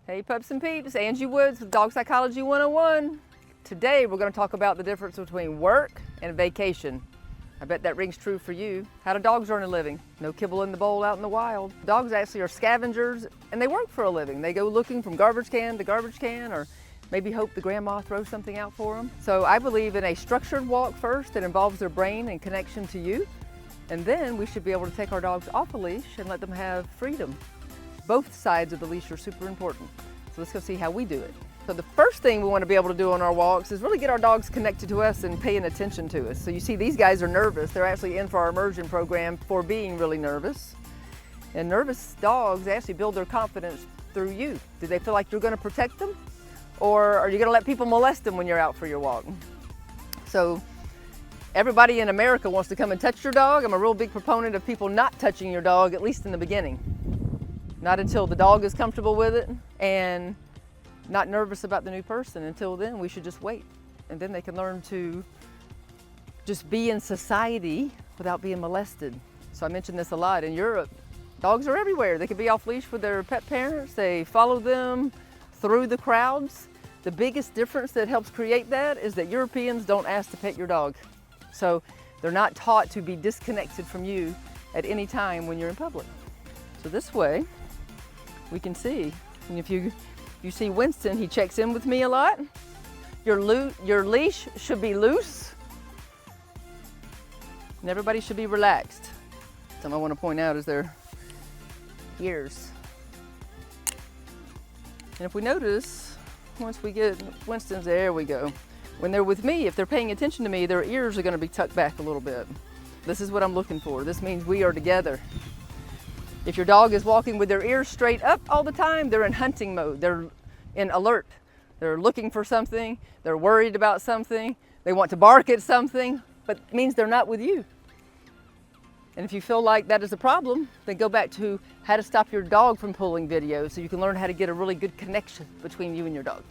Hey pups and peeps, Angie Woods with Dog Psychology 101. Today we're going to talk about the difference between work and vacation. I bet that rings true for you. How do dogs earn a living? No kibble in the bowl out in the wild. Dogs actually are scavengers and they work for a living. They go looking from garbage can to garbage can, or maybe hope the grandma throws something out for them. So I believe in a structured walk first that involves their brain and connection to you. And then we should be able to take our dogs off a leash and let them have freedom. Both sides of the leash are super important. So let's go see how we do it. So the first thing we want to be able to do on our walks is really get our dogs connected to us and paying attention to us. So you see these guys are nervous. They're actually in for our immersion program for being really nervous. And nervous dogs actually build their confidence through you. Do they feel like you're going to protect them? Or are you going to let people molest them when you're out for your walk? So everybody in America wants to come and touch your dog. I'm a real big proponent of people not touching your dog, at least in the beginning. Not until the dog is comfortable with it and not nervous about the new person. Until then, we should just wait. And then they can learn to just be in society without being molested. So I mentioned this a lot. In Europe, dogs are everywhere. They can be off leash with their pet parents. They follow them through the crowds. The biggest difference that helps create that is that Europeans don't ask to pet your dog. So they're not taught to be disconnected from you at any time when you're in public. So this way, we can see, and if you see Winston, he checks in with me a lot. Your leash should be loose, and everybody should be relaxed. Something I want to point out is their ears. And if we notice, once we get Winston's, there we go. When they're with me, if they're paying attention to me, their ears are going to be tucked back a little bit. This is what I'm looking for. This means we are together. If your dog is walking with their ears straight up all the time, they're in hunting mode. They're in alert. They're looking for something. They're worried about something. They want to bark at something, but it means they're not with you. And if you feel like that is a problem, then go back to how to stop your dog from pulling videos so you can learn how to get a really good connection between you and your dog.